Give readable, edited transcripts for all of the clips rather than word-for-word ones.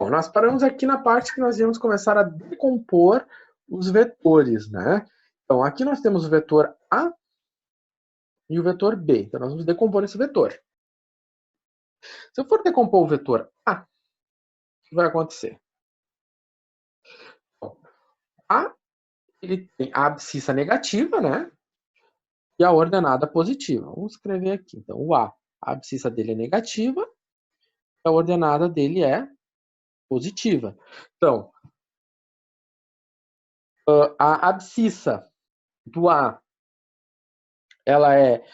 Bom, nós paramos aqui na parte que nós íamos começar a decompor os vetores, né? Então, aqui nós temos o vetor A e o vetor B. Então, nós vamos decompor esse vetor. Se eu for decompor o vetor A, o que vai acontecer? Bom, A, ele tem a abscissa negativa, né? E a ordenada positiva. Vamos escrever aqui. Então, o A abscissa dele é negativa, a ordenada dele é positiva. Então, a abscissa do A, ela é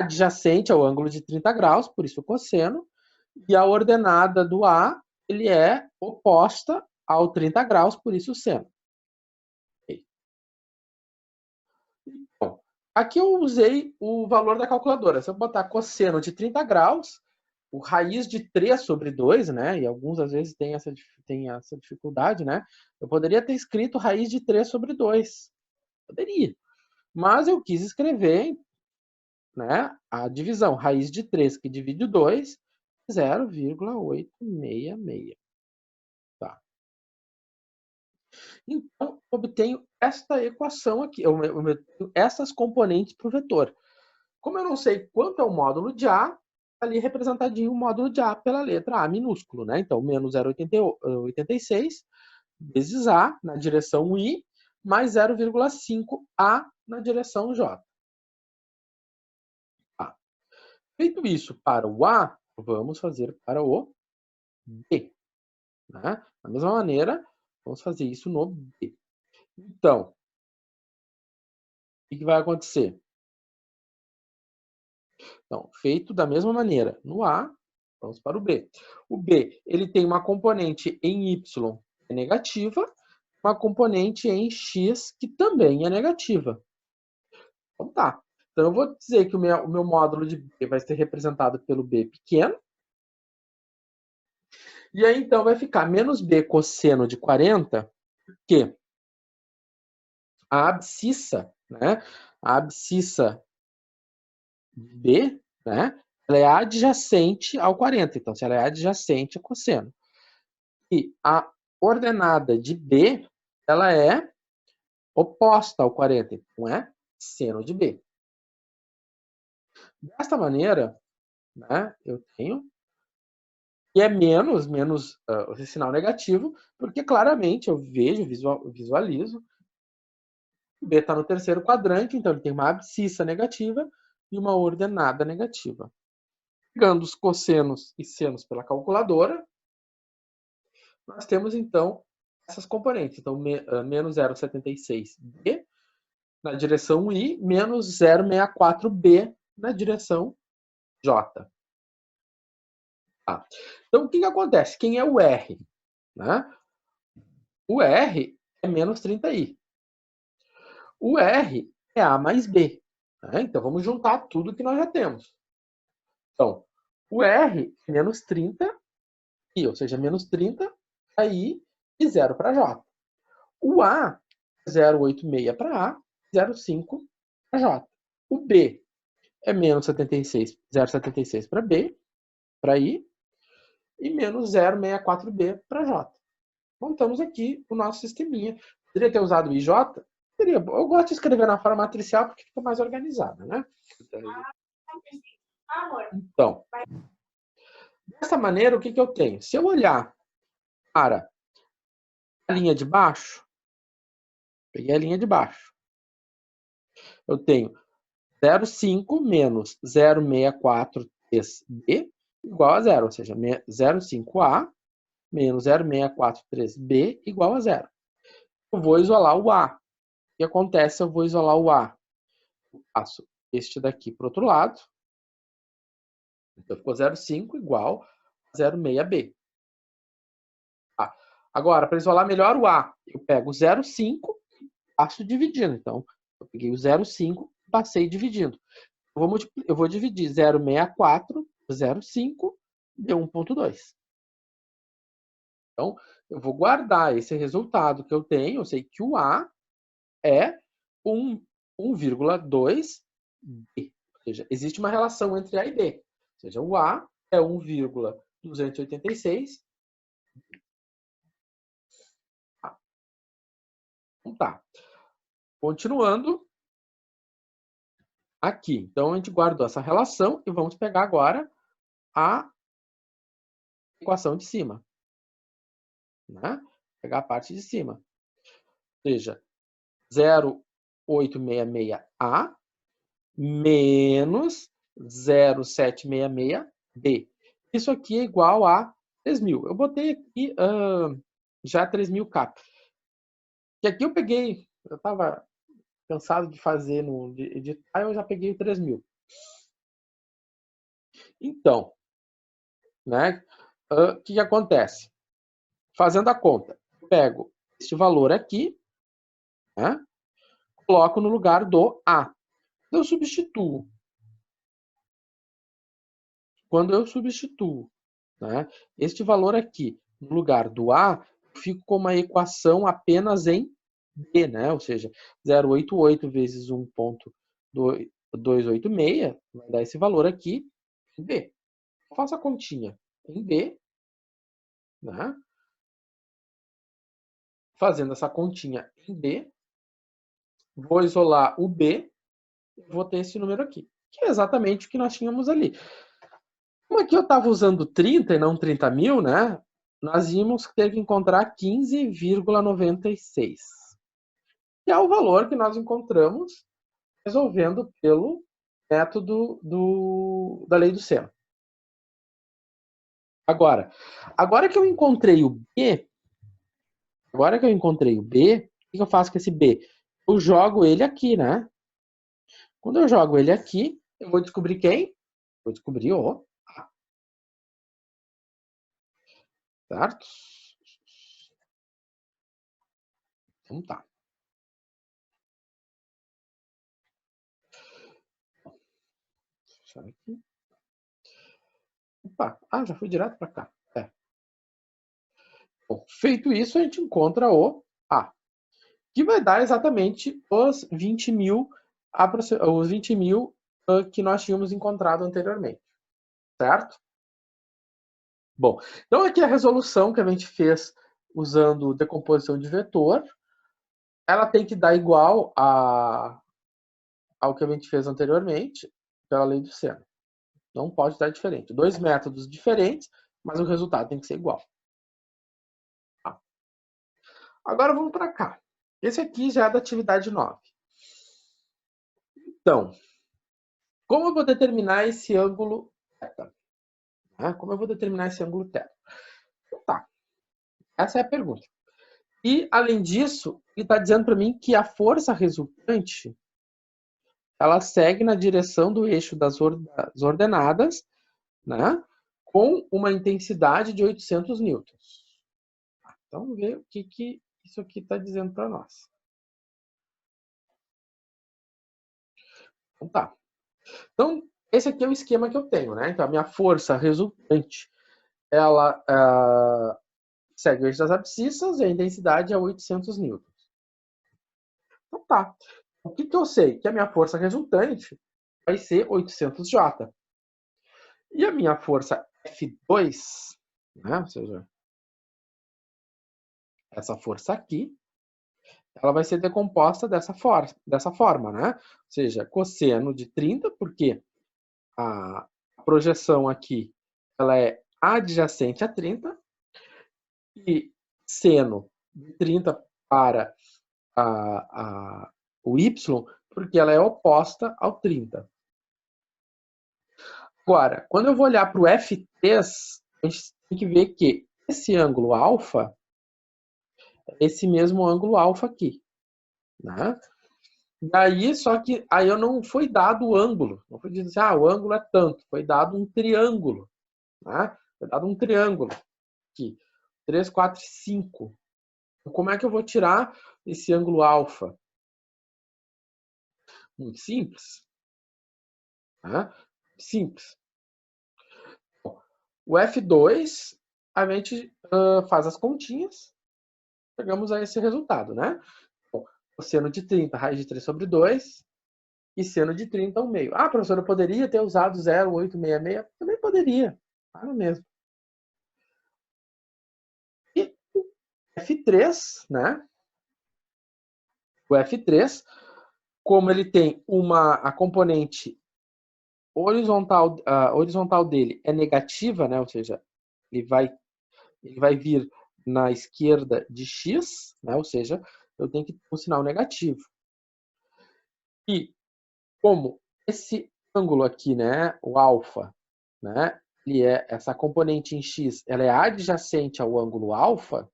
adjacente ao ângulo de 30 graus, por isso o cosseno, e a ordenada do A, ele é oposta ao 30 graus, por isso o seno. Bom, aqui eu usei o valor da calculadora. Se eu botar cosseno de 30 graus, o raiz de 3 sobre 2, né? E alguns às vezes têm essa dificuldade, né? Eu poderia ter escrito raiz de 3 sobre 2. Poderia. Mas eu quis escrever, né, a divisão. Raiz de 3 que divide 2, 0,866. Tá. Então, eu obtenho esta equação aqui. Eu obtenho essas componentes para o vetor. Como eu não sei quanto é o módulo de A, ali representadinho o módulo de A pela letra A minúsculo, né? Então, menos 0,86 vezes A na direção I, mais 0,5 A na direção J. Tá. Feito isso para o A, vamos fazer para o B. Né? Da mesma maneira, vamos fazer isso no B. Então, o que vai acontecer? Então, feito da mesma maneira no A, vamos para o B. O B, ele tem uma componente em Y que é negativa, uma componente em X que também é negativa. Então tá. Então eu vou dizer que o meu módulo de B vai ser representado pelo B pequeno. E aí então vai ficar menos B cosseno de 40, porque a abscissa, né? A abscissa B, né? Ela é adjacente ao 40. Então, se ela é adjacente, é cosseno. E a ordenada de B, ela é oposta ao 40. Então, é seno de B. Desta maneira, né, eu tenho... E é menos esse sinal negativo, porque claramente eu vejo, visualizo, o B está no terceiro quadrante, então ele tem uma abscissa negativa e uma ordenada negativa. Pegando os cossenos e senos pela calculadora, nós temos então essas componentes. Então, menos 0,76B na direção I, menos 0,64B na direção J. Tá. Então, o que acontece? Quem é o R? Né? O R é menos 30I. O R é A mais B. Né? Então, vamos juntar tudo que nós já temos. Então, o R é menos 30I, ou seja, menos 30 para I e 0 para J. O A é 0,86 para A, 0,5 para J. O B é menos 76, 0,76 para B, para I, e menos 0,64B para J. Montamos aqui o nosso sisteminha. Poderia ter usado o IJ? Poderia. Eu gosto de escrever na forma matricial porque fica mais organizada, né? Então, dessa maneira, o que eu tenho? Se eu olhar para a linha de baixo, peguei a linha de baixo, eu tenho 0,5 menos 0,643B igual a 0, ou seja, 0,5A menos 0,643B igual a 0. Eu vou isolar o A. O que acontece? Eu vou isolar o A. Eu passo este daqui para o outro lado. Então, ficou 0,5 igual a 0,6B. Tá. Agora, para isolar melhor o A, eu pego o 0,5 e passo dividindo. Então, eu peguei o 0,5 e passei dividindo. Eu vou dividir 0,64 por 0,5, deu 1,2. Então, eu vou guardar esse resultado que eu tenho. Eu sei que o A é 1,2B. Ou seja, existe uma relação entre A e B. Ou seja, o A é 1,286 Então tá. Continuando aqui. Então, a gente guardou essa relação e vamos pegar agora a equação de cima. Né? Pegar a parte de cima. Ou seja, 0,866A menos 0,766B. Isso aqui é igual a 3.000. Eu botei aqui já 3.000K. E aqui eu peguei, eu estava cansado de fazer, de editar, eu já peguei 3.000. Então, né, o que acontece? Fazendo a conta, eu pego este valor aqui, né, coloco no lugar do A. Eu substituo. Quando eu substituo, né, este valor aqui no lugar do A, fico com uma equação apenas em B, né? Ou seja, 0,88 vezes 1,286 vai dar esse valor aqui em B. Eu faço a continha em B, né? Fazendo essa continha em B, vou isolar o B, vou ter esse número aqui, que é exatamente o que nós tínhamos ali. Como aqui eu estava usando 30 e não 30.000, né? Nós íamos ter que encontrar 15,96. Que é o valor que nós encontramos resolvendo pelo método da lei do seno. Agora que eu encontrei o B, o que eu faço com esse B? Eu jogo ele aqui, né? Quando eu jogo ele aqui, eu vou descobrir quem? Vou descobrir o A. Certo? Então tá. Deixa eu aqui. Opa, já fui direto para cá. Bom, feito isso, a gente encontra o A, que vai dar exatamente os 20.000 que nós tínhamos encontrado anteriormente, certo? Bom, então aqui a resolução que a gente fez usando decomposição de vetor, ela tem que dar igual ao que a gente fez anteriormente pela lei do seno. Não pode dar diferente. Dois métodos diferentes, mas o resultado tem que ser igual. Tá. Agora vamos para cá. Esse aqui já é da atividade 9. Então, como eu vou determinar esse ângulo θ? Como eu vou determinar esse ângulo θ? Tá, essa é a pergunta. E, além disso, ele está dizendo para mim que a força resultante ela segue na direção do eixo das ordenadas, né, com uma intensidade de 800 newtons. Então, vamos ver o que isso aqui está dizendo para nós. Então, tá. Então, esse aqui é o esquema que eu tenho, né? Então, a minha força resultante, ela segue o eixo das abscissas e a intensidade é 800 newtons. Então, tá. O que eu sei? Que a minha força resultante vai ser 800J. E a minha força F2, né? Ou seja, essa força aqui, ela vai ser decomposta dessa forma, né? Ou seja, cosseno de 30, porque a projeção aqui ela é adjacente a 30, e seno de 30 para o y, porque ela é oposta ao 30. Agora, quando eu vou olhar para o F3, a gente tem que ver que esse ângulo alfa é esse mesmo ângulo alfa aqui, né? Daí, só que aí eu não foi dado o ângulo. Não foi dito assim, o ângulo é tanto. Foi dado um triângulo, né? Foi dado um triângulo aqui. 3, 4 e 5. Então, como é que eu vou tirar esse ângulo alfa? Muito simples. Né? Simples. O F2, a gente faz as continhas, chegamos a esse resultado, né? Bom, cosseno de 30, raiz de 3 sobre 2, e seno de 30, 1 meio. Professor, eu poderia ter usado 0,866? Também poderia, no mesmo. F3, né? O F3, como ele tem a componente horizontal dele é negativa, né? Ou seja, ele vai vir na esquerda de x, né? Ou seja, eu tenho que ter um sinal negativo. E como esse ângulo aqui, né, o alfa, né, essa componente em x, ela é adjacente ao ângulo alfa,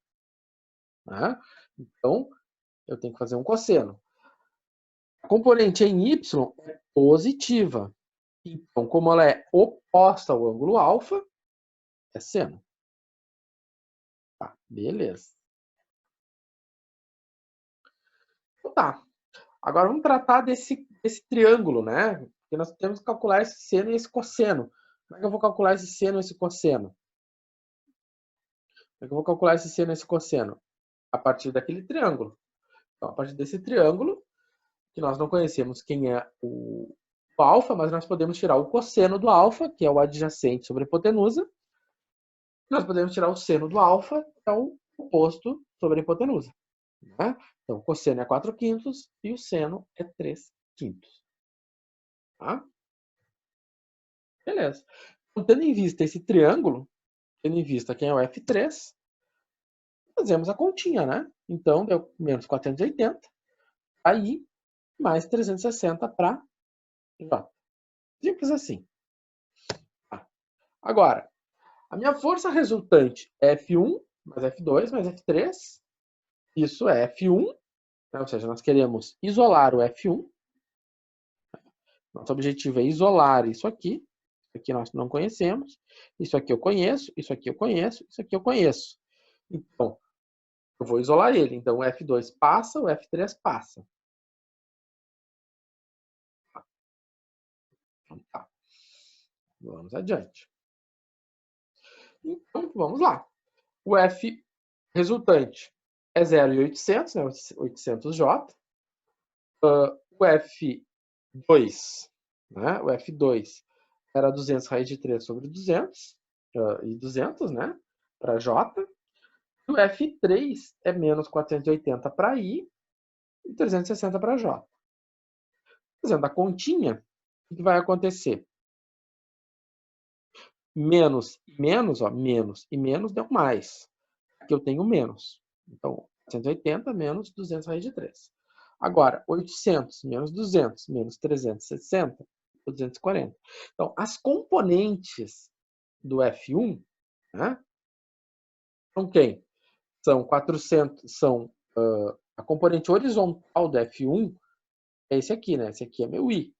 né? Então eu tenho que fazer um cosseno. A componente em y é positiva. Então, como ela é oposta ao ângulo alfa, é seno. Tá, beleza. Então tá. Agora vamos tratar desse triângulo, né? Porque nós temos que calcular esse seno e esse cosseno. Como é que eu vou calcular esse seno e esse cosseno? Como é que eu vou calcular esse seno e esse cosseno? A partir daquele triângulo. Então, a partir desse triângulo, que nós não conhecemos quem é o alfa, mas nós podemos tirar o cosseno do alfa, que é o adjacente sobre a hipotenusa. Nós podemos tirar o seno do alfa, que é o oposto sobre a hipotenusa. Né? Então, o cosseno é 4/5 e o seno é 3/5. Tá? Beleza. Então, tendo em vista esse triângulo, tendo em vista quem é o F3, fazemos a continha, né? Então, deu menos 480, aí mais 360 para J. Simples assim. Tá. Agora, a minha força resultante é F1, mais F2, mais F3. Isso é F1, né? Ou seja, nós queremos isolar o F1. Nosso objetivo é isolar isso aqui. Isso aqui nós não conhecemos. Isso aqui eu conheço, isso aqui eu conheço, isso aqui eu conheço. Então, eu vou isolar ele. Então, o F2 passa, o F3 passa. Então, tá. Vamos adiante. Então, vamos lá. O F resultante é 0,800, né? 800J. O F2, né? O F2 era 200 raiz de 3 sobre 200, e 200, né? Para J. E o F3 é menos 480 para I e 360 para J. Fazendo a continha, o que vai acontecer? Menos e menos, ó, menos e menos deu mais. Aqui eu tenho menos. Então, 480 menos 200 raiz de 3. Agora, 800 menos 200 menos 360, 240. Então, as componentes do F1, né, são quem? São 400, a componente horizontal do F1 é esse aqui, né? Esse aqui é meu I.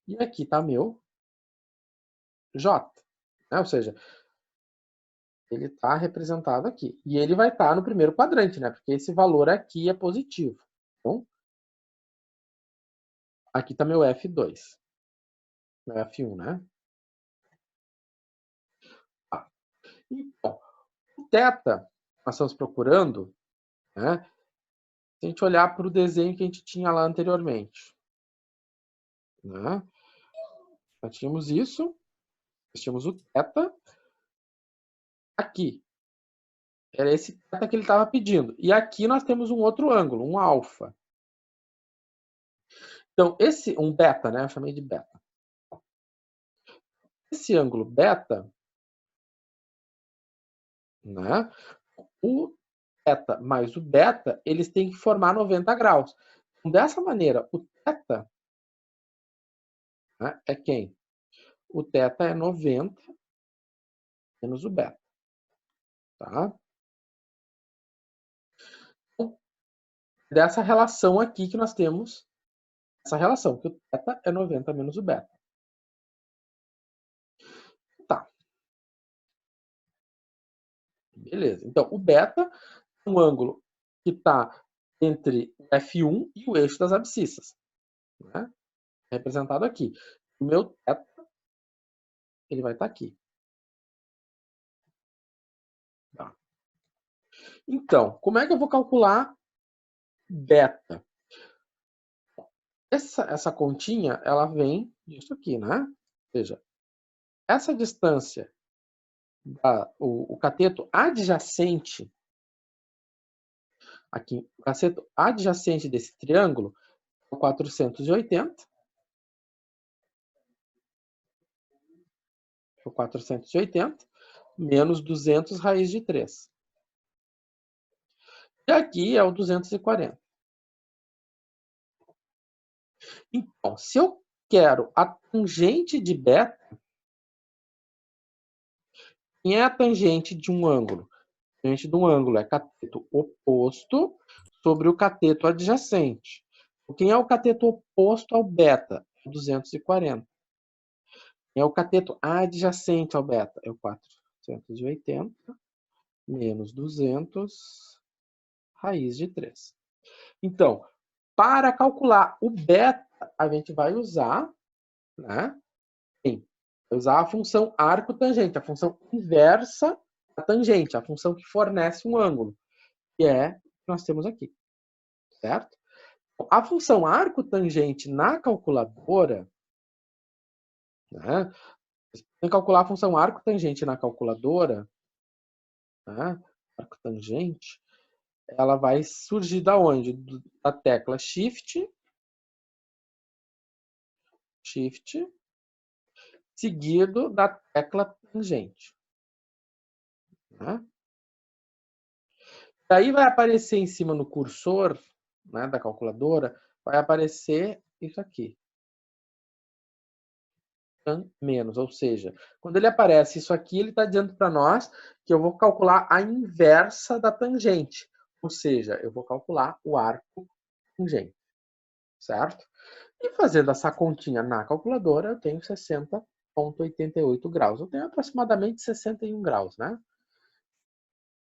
E aqui está meu J. Né? Ou seja, ele está representado aqui. E ele vai estar no primeiro quadrante, né? Porque esse valor aqui é positivo. Então, aqui está meu F2. Meu F1, né? Ah, então, o θ, nós estamos procurando, né? Se a gente olhar para o desenho que a gente tinha lá anteriormente, né? Nós tínhamos isso, nós tínhamos o θ aqui. Era esse θ que ele estava pedindo. E aqui nós temos um outro ângulo, um alfa. Então, um beta, né? Eu chamei de beta. Esse ângulo beta, né? O θ mais o beta, eles têm que formar 90 graus. Então, dessa maneira, o θ, né, é quem? O θ é 90 menos o beta. Tá? Então, dessa relação aqui que nós temos, essa relação, que o θ é 90 menos o beta. Tá. Beleza. Então, o beta é um ângulo que está entre o F1 e o eixo das abscissas. Né? Representado aqui. O meu θ, ele vai estar aqui. Tá. Então, como é que eu vou calcular beta? Essa continha, ela vem disso aqui, né? Ou seja, essa distância, o cateto adjacente Aqui, o cateto adjacente desse triângulo é o 480. É o 480 menos 200 raiz de 3. E aqui é o 240. Então, se eu quero a tangente de beta, quem é a tangente de um ângulo? A tangente de um ângulo é cateto oposto sobre o cateto adjacente. Quem é o cateto oposto ao beta? 240. Quem é o cateto adjacente ao beta? É o 480 menos 200 raiz de 3. Então, para calcular o beta, a gente vai usar, né? Sim, usar a função arco-tangente, a função inversa da tangente, a função que fornece um ângulo, que é o que nós temos aqui, certo? A função arco-tangente na calculadora, né? Você tem que calcular a função arco-tangente na calculadora, né? Arco-tangente, ela vai surgir da onde? Da tecla Shift, seguido da tecla tangente. Né? Daí vai aparecer em cima no cursor, né, da calculadora, vai aparecer isso aqui. Menos, ou seja, quando ele aparece isso aqui, ele está dizendo para nós que eu vou calcular a inversa da tangente. Ou seja, eu vou calcular o arco tangente. Certo? E fazendo essa continha na calculadora, eu tenho 60,88 graus. Eu tenho aproximadamente 61 graus, né?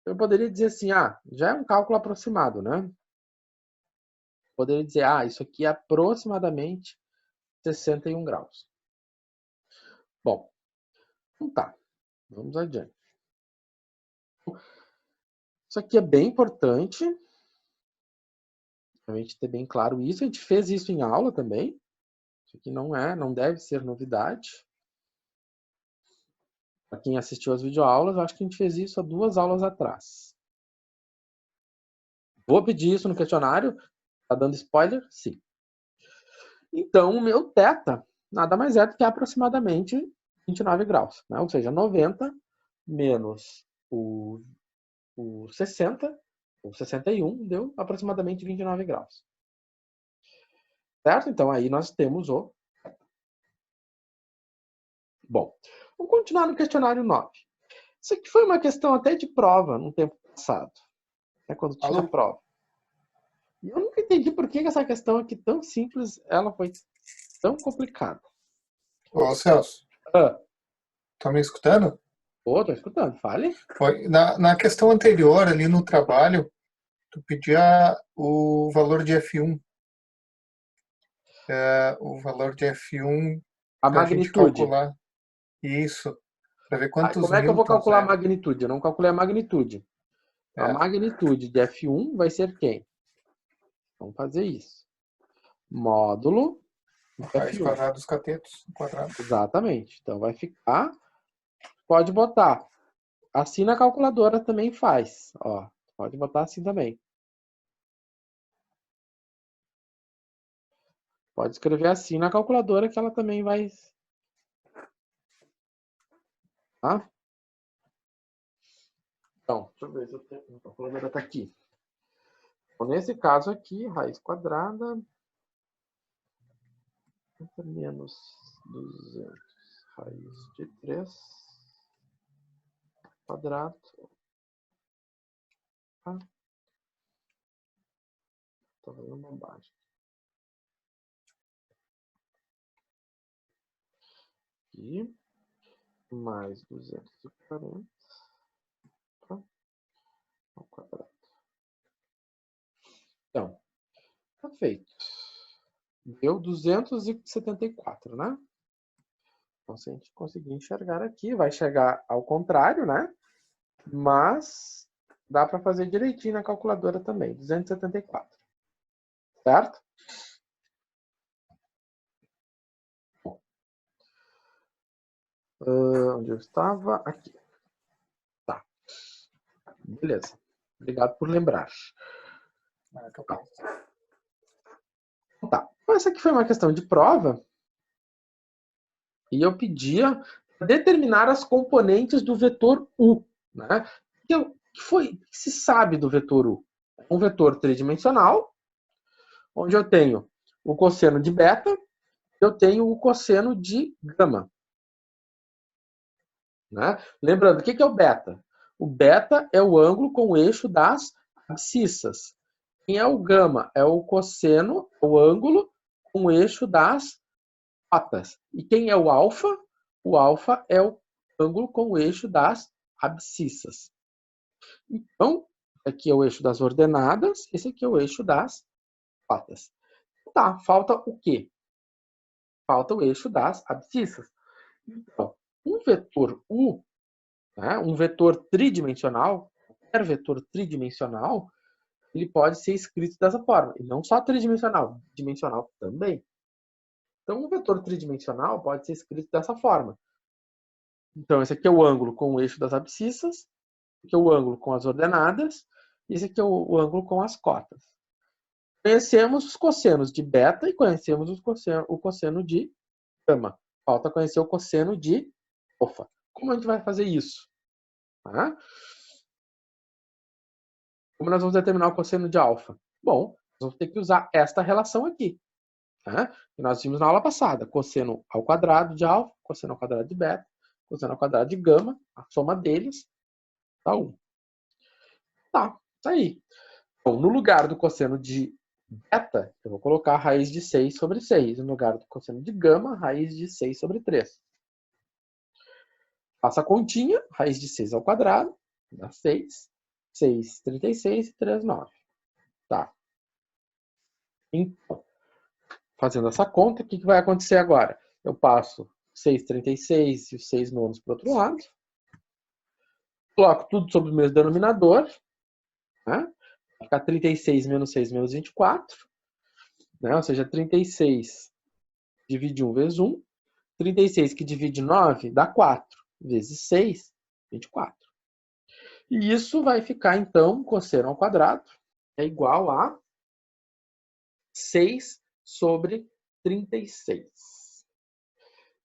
Eu poderia dizer assim, já é um cálculo aproximado, né? Poderia dizer, isso aqui é aproximadamente 61 graus. Bom, então tá. Vamos adiante. Isso aqui é bem importante. A gente ter bem claro isso. A gente fez isso em aula também. Isso aqui não deve ser novidade. Para quem assistiu às videoaulas, acho que a gente fez isso há 2 aulas atrás. Vou pedir isso no questionário. Tá dando spoiler? Sim. Então, o meu θ nada mais é do que aproximadamente 29 graus. Né? Ou seja, 90 menos o 60, ou 61, deu aproximadamente 29 graus. Certo? Então, aí nós temos o... Bom, vamos continuar no questionário 9. Isso aqui foi uma questão até de prova no tempo passado, né? Quando tinha prova. E eu nunca entendi por que essa questão aqui tão simples, ela foi tão complicada. Ô, Celso, tá me escutando? Tô escutando, fale. Na questão anterior, ali no trabalho, tu pedia o valor de F1. O valor de F1 A para a gente magnitude. calcular isso, para ver quantos Como é que eu vou newtons calcular a é. magnitude? Eu não calculei a magnitude. A magnitude de F1 vai ser quem? Vamos fazer isso. Módulo Raiz F1. quadrada dos catetos quadrado. Exatamente. Então vai ficar... Pode botar. Assim na calculadora também faz. Ó, pode botar assim também. Pode escrever assim na calculadora que ela também vai... Tá? Então, deixa eu ver se eu tenho... A calculadora está aqui. Então, nesse caso aqui, raiz quadrada menos 200 raiz de 3 quadrado. Tá? Estou fazendo bobagem. Aqui, mais 240 ao quadrado. Então, tá feito. Deu 274, né? Então, se a gente conseguir enxergar aqui, vai chegar ao contrário, né? Mas dá para fazer direitinho na calculadora também. 274. Certo? Onde eu estava? Aqui. Tá. Beleza. Obrigado por lembrar. Tá. Então, essa aqui foi uma questão de prova. E eu pedia determinar as componentes do vetor U. Né? O que se sabe do vetor U? É um vetor tridimensional, onde eu tenho o cosseno de beta, eu tenho o cosseno de gama. Né? Lembrando, o que é o beta? O beta é o ângulo com o eixo das abscissas. Quem é o gama? É o cosseno, o ângulo com o eixo das cotas. E quem é o alfa? O alfa é o ângulo com o eixo das abscissas. Então, aqui é o eixo das ordenadas, esse aqui é o eixo das cotas. Tá, falta o quê? Falta o eixo das abscissas. Então, um vetor U, né, um vetor tridimensional, qualquer vetor tridimensional, ele pode ser escrito dessa forma. E não só tridimensional, dimensional também. Então, um vetor tridimensional pode ser escrito dessa forma. Então, esse aqui é o ângulo com o eixo das abscissas, esse aqui é o ângulo com as ordenadas, e esse aqui é o ângulo com as cotas. Conhecemos os cossenos de beta e conhecemos o cosseno de gama. Falta conhecer o cosseno de alfa. Como a gente vai fazer isso? Tá? Como nós vamos determinar o cosseno de alfa? Bom, nós vamos ter que usar esta relação aqui. Tá? Que nós vimos na aula passada. Cosseno ao quadrado de alfa, cosseno ao quadrado de beta, cosseno ao quadrado de gama, a soma deles dá 1. Tá aí. Bom, no lugar do cosseno de beta, eu vou colocar a raiz de 6 sobre 6. No lugar do cosseno de gama, raiz de 6 sobre 3. Faça a continha, raiz de 6 ao quadrado, dá 6. 6, 36 e 3, 9. Tá. Então, fazendo essa conta, o que vai acontecer agora? Eu passo 6, 36 e os 6 nonos para o outro lado. Coloco tudo sobre o mesmo denominador. Né? Vai ficar 36 menos 6 menos 24. Né? Ou seja, 36 divide 1 vezes 1. 36 que divide 9 dá 4. Vezes 6, 24. E isso vai ficar, então, cosseno ao quadrado é igual a 6 sobre 36.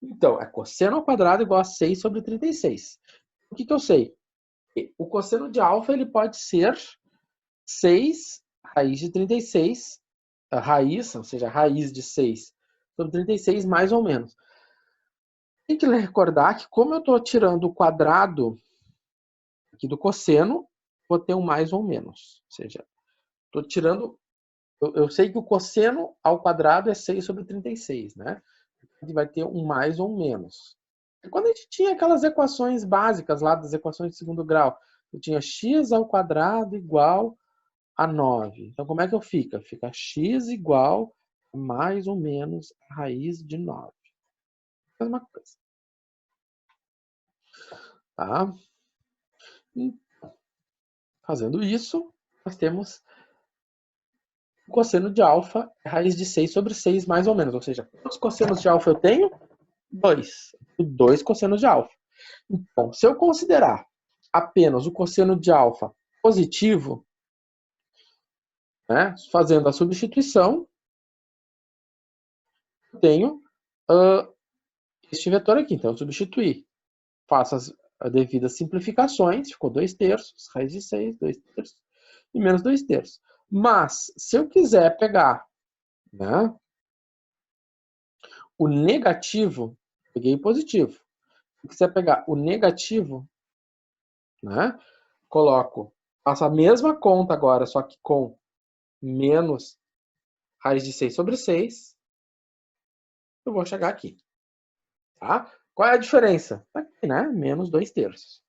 Então, é cosseno ao quadrado igual a 6 sobre 36. O que eu sei? O cosseno de alfa ele pode ser 6 raiz de 36, a raiz, ou seja, a raiz de 6 sobre 36 mais ou menos. Tem que recordar que como eu estou tirando o quadrado aqui do cosseno, vou ter um mais ou menos. Ou seja, estou tirando... Eu sei que o cosseno ao quadrado é 6 sobre 36, né? Ele vai ter um mais ou um menos. E quando a gente tinha aquelas equações básicas lá das equações de segundo grau, eu tinha x ao quadrado igual a 9. Então, como é que eu fico? Fica x igual a mais ou menos a raiz de 9. Mesma coisa. Tá? E, fazendo isso, nós temos o cosseno de alfa é raiz de 6 sobre 6 mais ou menos. Ou seja, quantos cossenos de alfa eu tenho? 2. 2 cossenos de alfa. Então, se eu considerar apenas o cosseno de alfa positivo, né, fazendo a substituição, eu tenho este vetor aqui. Então, eu substituir. Faço as devidas simplificações, ficou 2/3, raiz de 6, 2/3 e menos 2/3. Mas, se eu quiser pegar, né, o negativo, peguei o positivo. Se eu quiser pegar o negativo, né, faço a mesma conta agora, só que com menos raiz de 6 sobre 6, eu vou chegar aqui. Tá? Qual é a diferença? Aqui, né? Menos 2/3.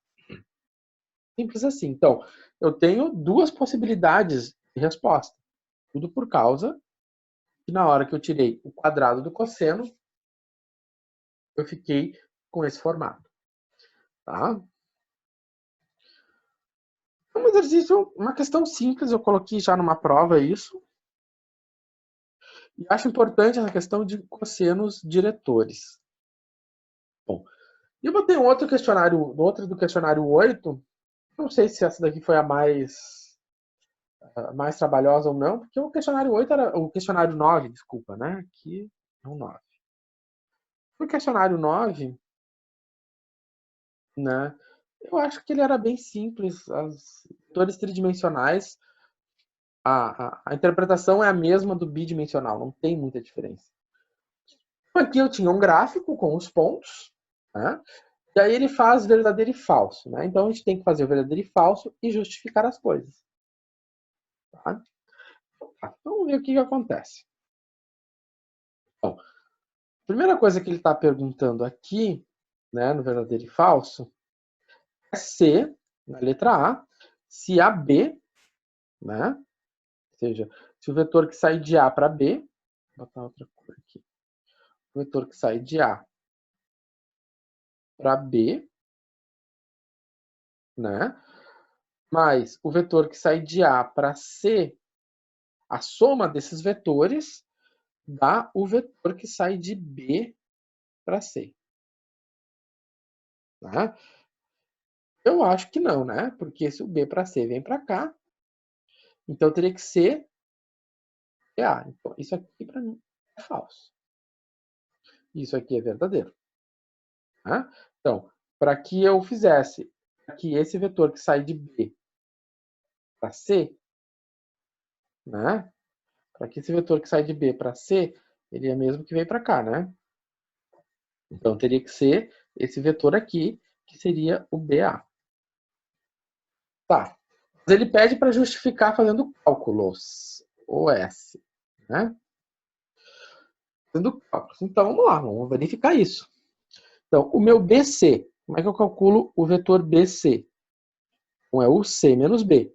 Simples assim. Então, eu tenho duas possibilidades de resposta. Tudo por causa que na hora que eu tirei o quadrado do cosseno, eu fiquei com esse formato. Tá? É um exercício, uma questão simples, eu coloquei já numa prova isso. E acho importante essa questão de cossenos diretores. Bom, eu botei um outro questionário, outro do questionário 8. Não sei se essa daqui foi a mais mais trabalhosa ou não, porque o questionário 8 era o questionário 9, desculpa, né? Aqui é um 9. O questionário 9, né? Eu acho que ele era bem simples. Os vetores tridimensionais, a interpretação é a mesma do bidimensional, não tem muita diferença. Aqui eu tinha um gráfico com os pontos, né? E aí ele faz verdadeiro e falso, né? Então a gente tem que fazer o verdadeiro e falso e justificar as coisas. Tá? Vamos ver o que acontece. Bom, a primeira coisa que ele está perguntando aqui, né, no verdadeiro e falso, é se, na letra A, se AB, né? Ou seja, se o vetor que sai de A para B, vou botar outra cor aqui. O vetor que sai de A para B, né? Mais o vetor que sai de A para C, a soma desses vetores dá o vetor que sai de B para C. Tá? Eu acho que não, né? Porque se o B para C vem para cá, então teria que ser A. Então, isso aqui para mim é falso. Isso aqui é verdadeiro. Tá? Então, para que eu fizesse aqui esse vetor que sai de B para C, né? Para que esse vetor que sai de B para C, ele é mesmo que vem para cá, né? Então teria que ser esse vetor aqui, que seria o BA. Tá. Mas ele pede para justificar fazendo cálculos, OS, né? Fazendo cálculos. Então vamos lá, vamos verificar isso. Então, o meu BC, como é que eu calculo o vetor BC? Então é o C menos B.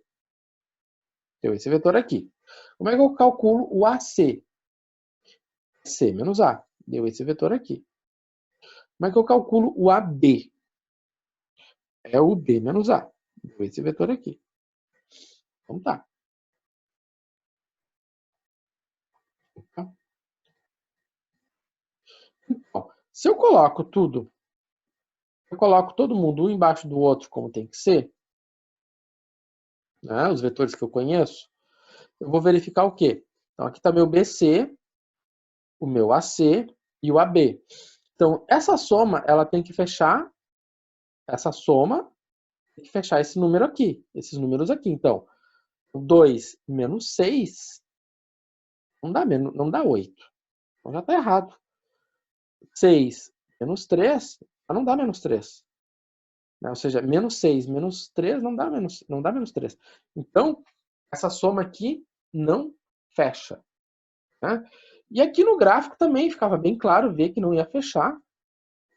Deu esse vetor aqui. Como é que eu calculo o AC? C menos A. Deu esse vetor aqui. Como é que eu calculo o AB? É o B menos A. Deu esse vetor aqui. Então tá. Então, se eu coloco tudo, eu coloco todo mundo um embaixo do outro como tem que ser, né, os vetores que eu conheço, eu vou verificar o quê? Então aqui está meu BC, o meu AC e o AB. Então essa soma, ela tem que fechar, essa soma tem que fechar esse número aqui, esses números aqui. Então, 2 menos 6 não dá 8. Então já está errado. 6 menos 3 não dá menos 3. Né? Ou seja, menos 6 menos 3 não dá menos 3. Então, essa soma aqui não fecha. Né? E aqui no gráfico também ficava bem claro ver que não ia fechar.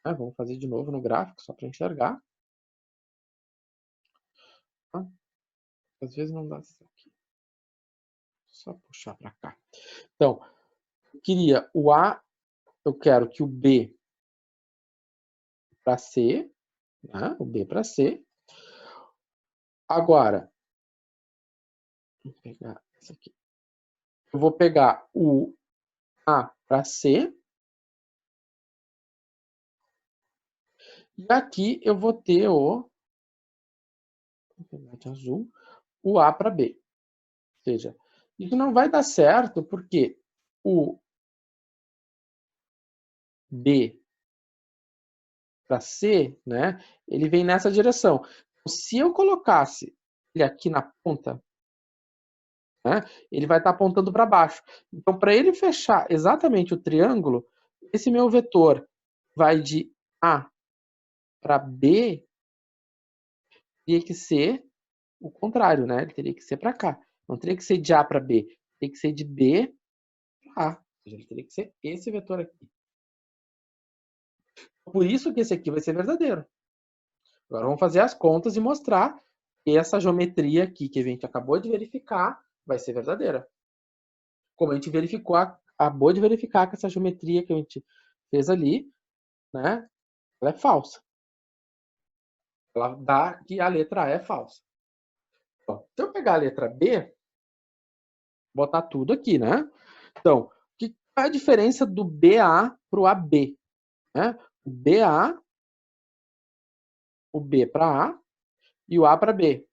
Né? Vamos fazer de novo no gráfico, só para enxergar. Tá? Às vezes não dá isso aqui. Só puxar para cá. Então, eu queria o A, eu quero que o B para C, né? O B para C. Agora, vou pegar isso aqui. Eu vou pegar o A para C. E aqui eu vou ter o de azul, o A para B. Ou seja, isso não vai dar certo porque o B para C, né, ele vem nessa direção. Se eu colocasse ele aqui na ponta, né, ele vai estar apontando para baixo. Então, para ele fechar exatamente o triângulo, esse meu vetor vai de A para B, teria que ser o contrário, né? Ele teria que ser para cá. Não teria que ser de A para B, teria que ser de B para A. Ou seja, ele teria que ser esse vetor aqui. Por isso que esse aqui vai ser verdadeiro. Agora vamos fazer as contas e mostrar que essa geometria aqui que a gente acabou de verificar vai ser verdadeira. Como a gente verificou, acabou de verificar que essa geometria que a gente fez ali, né, ela é falsa. Ela dá que a letra A é falsa. Então, se eu pegar a letra B, botar tudo aqui, né? Então, qual é a diferença do BA para o AB? Né? O BA, o B para A e o A para B.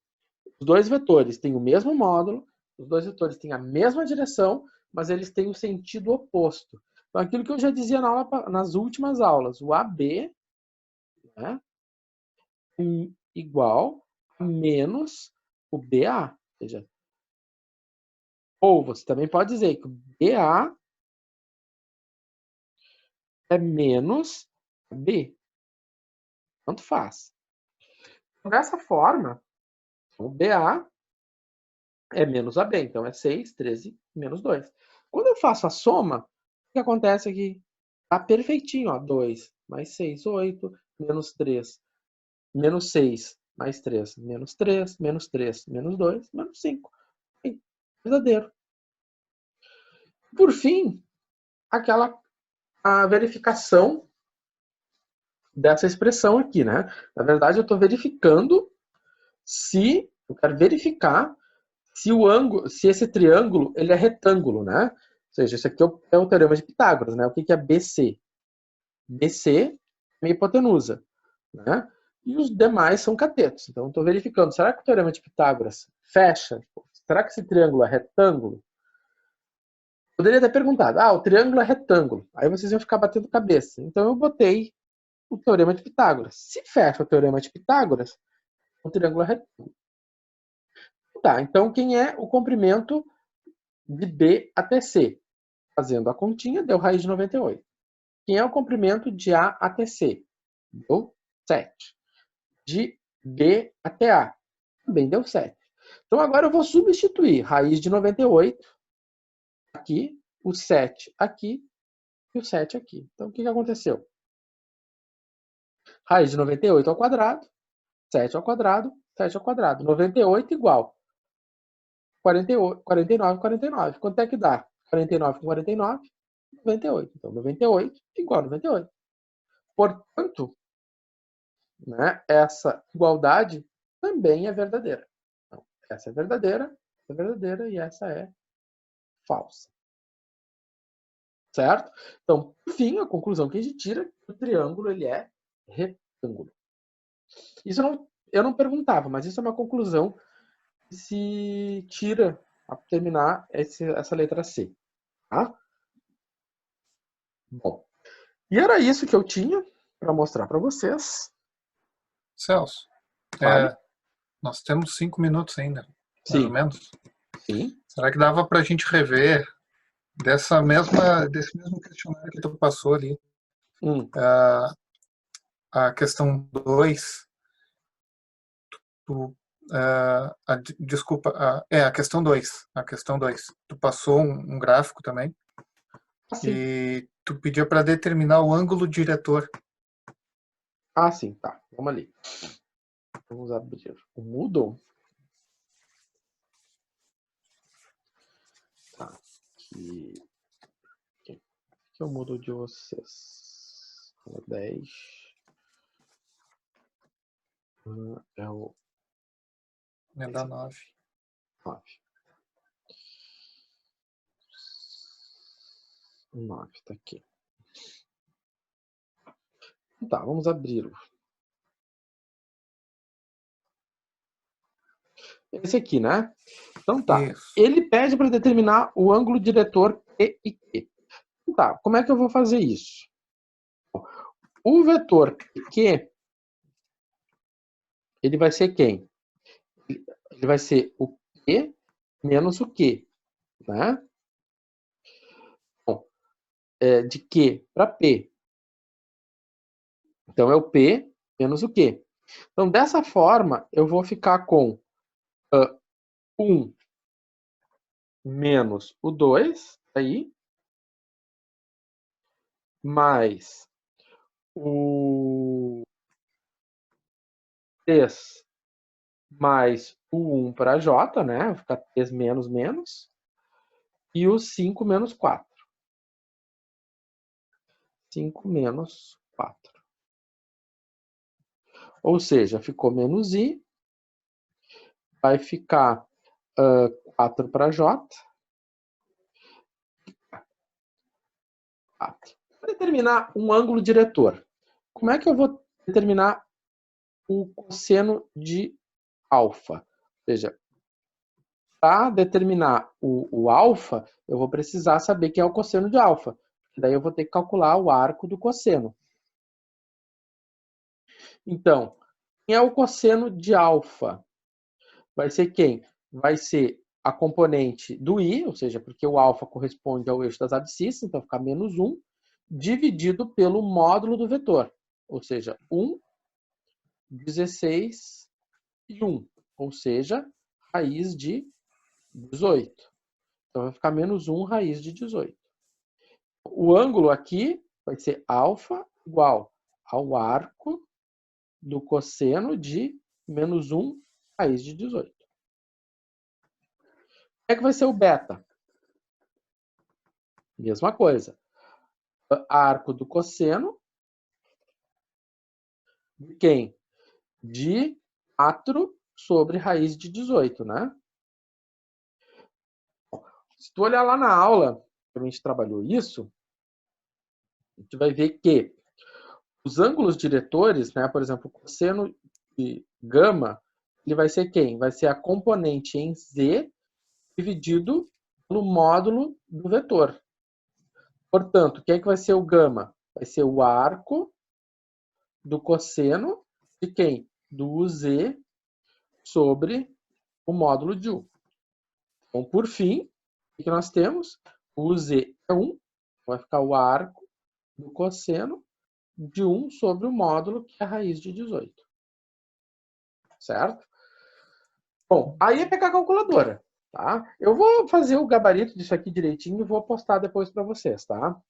Os dois vetores têm o mesmo módulo, os dois vetores têm a mesma direção, mas eles têm o sentido oposto. Então, aquilo que eu já dizia nas últimas aulas, o AB, né, igual a menos o BA. Ou seja, ou você também pode dizer que o BA é menos B. Tanto faz. Dessa forma, o BA é menos AB. Então, é 6, 13, menos 2. Quando eu faço a soma, o que acontece aqui? Tá perfeitinho, ó. 2 mais 6, 8, menos 3, menos 6, mais 3, menos 3, menos 3, menos 2, menos 5. Verdadeiro. Por fim, a verificação dessa expressão aqui, né? Na verdade, eu estou verificando eu quero verificar se esse triângulo ele é retângulo, né? Ou seja, isso aqui é o teorema de Pitágoras, né? O que é BC? BC é uma hipotenusa, né? E os demais são catetos. Então, estou verificando, será que o teorema de Pitágoras fecha? Será que esse triângulo é retângulo? Poderia ter perguntado, o triângulo é retângulo. Aí vocês iam ficar batendo cabeça. Então, eu botei o teorema de Pitágoras. Se fecha o teorema de Pitágoras, o triângulo é retângulo. Tá, então quem é o comprimento de B até C? Fazendo a continha, deu raiz de 98. Quem é o comprimento de A até C? Deu 7. De B até A? Também deu 7. Então agora eu vou substituir raiz de 98 aqui, o 7 aqui e o 7 aqui. Então o que aconteceu? Raiz de 98 ao quadrado, 7 ao quadrado, 7 ao quadrado. 98 igual 48, 49, 49. Quanto é que dá? 49 com 49, 98. Então, 98 igual a 98. Portanto, né, essa igualdade também é verdadeira. Então, essa é verdadeira e essa é falsa. Certo? Então, por fim, a conclusão que a gente tira é que o triângulo ele é retângulo. Isso eu não perguntava, mas isso é uma conclusão que se tira ao terminar essa letra C. Tá? Bom, e era isso que eu tinha para mostrar para vocês. Celso, nós temos 5 minutos ainda, mais ou menos. Sim. Será que dava para a gente rever desse mesmo questionário que tu passou ali? A questão 2, desculpa, a questão 2. A questão 2. Tu passou um gráfico também. Sim. E tu pediu para determinar o ângulo diretor. Sim, tá. Vamos ali. Vamos abrir o Moodle. Tá. Aqui é o Moodle de vocês. 10. É o... É da 9. 9, tá aqui. Tá, vamos abrir. Esse aqui, né? Então tá. Isso. Ele pede para determinar o ângulo diretor P e Q. Então, tá, como é que eu vou fazer isso? O vetor Q, ele vai ser quem? Ele vai ser o P menos o Q, né? Bom, de Q para P. Então, é o P menos o Q. Então, dessa forma, eu vou ficar com 1 menos o 2, aí, mais o 3 mais o 1 para J, né? Vai ficar 3 menos menos. E o 5 menos 4. 5 menos 4. Ou seja, ficou menos I. Vai ficar 4 para J. Para determinar um ângulo diretor, como é que eu vou determinar o cosseno de alfa? Ou seja, para determinar o alfa, eu vou precisar saber quem é o cosseno de alfa. Daí eu vou ter que calcular o arco do cosseno. Então, quem é o cosseno de alfa? Vai ser quem? Vai ser a componente do i, ou seja, porque o alfa corresponde ao eixo das abscissas, então fica menos 1, dividido pelo módulo do vetor, ou seja, 1, 16 e 1, ou seja, raiz de 18. Então vai ficar menos 1 raiz de 18. O ângulo aqui vai ser alfa igual ao arco do cosseno de menos 1 raiz de 18. Como é que vai ser o beta? Mesma coisa. Arco do cosseno de quem? De 4 sobre raiz de 18, né? Se tu olhar lá na aula, que a gente trabalhou isso, a gente vai ver que os ângulos diretores, né, por exemplo, o cosseno de gama, ele vai ser quem? Vai ser a componente em z dividido pelo módulo do vetor. Portanto, quem é que vai ser o gama? Vai ser o arco do cosseno de quem? Do z sobre o módulo de 1. Então, por fim, o que nós temos? O z é 1, vai ficar o arco do cosseno de 1 sobre o módulo, que é a raiz de 18. Certo? Bom, aí é pegar a calculadora. Tá? Eu vou fazer o gabarito disso aqui direitinho e vou postar depois para vocês. Tá?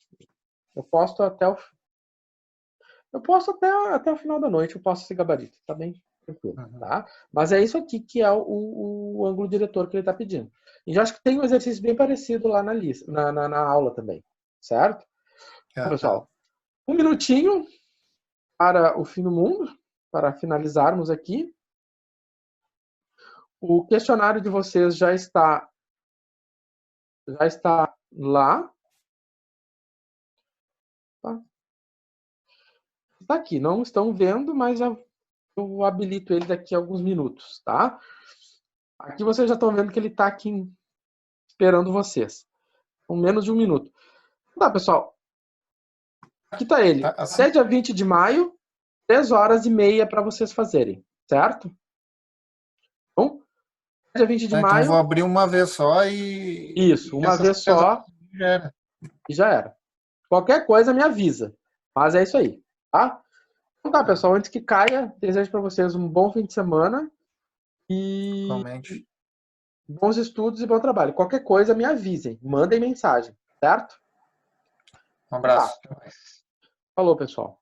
Eu posto até o final da noite, eu posto esse gabarito. Tá bem tranquilo. Tá? Mas é isso aqui que é o ângulo diretor que ele está pedindo. E já acho que tem um exercício bem parecido lá na lista, na aula também. Certo? Então, pessoal, um minutinho para o fim do mundo, para finalizarmos aqui. O questionário de vocês já está lá. Tá? Está aqui, não estão vendo, mas eu habilito ele daqui a alguns minutos, tá? Aqui vocês já estão vendo que ele está aqui esperando vocês. Com menos de um minuto. Tá, pessoal. Aqui está ele. Até dia 20 de maio, 3h30 para vocês fazerem, certo? Bom, dia 20 de maio... Então vou abrir uma vez só e... Isso, uma vez só já era. E já era. Qualquer coisa me avisa. Mas é isso aí, tá? Então tá, pessoal. Antes que caia, desejo para vocês um bom fim de semana e Realmente. bons estudos e bom trabalho. Qualquer coisa me avisem. Mandem mensagem, certo? Um abraço. Tá. Falou, pessoal.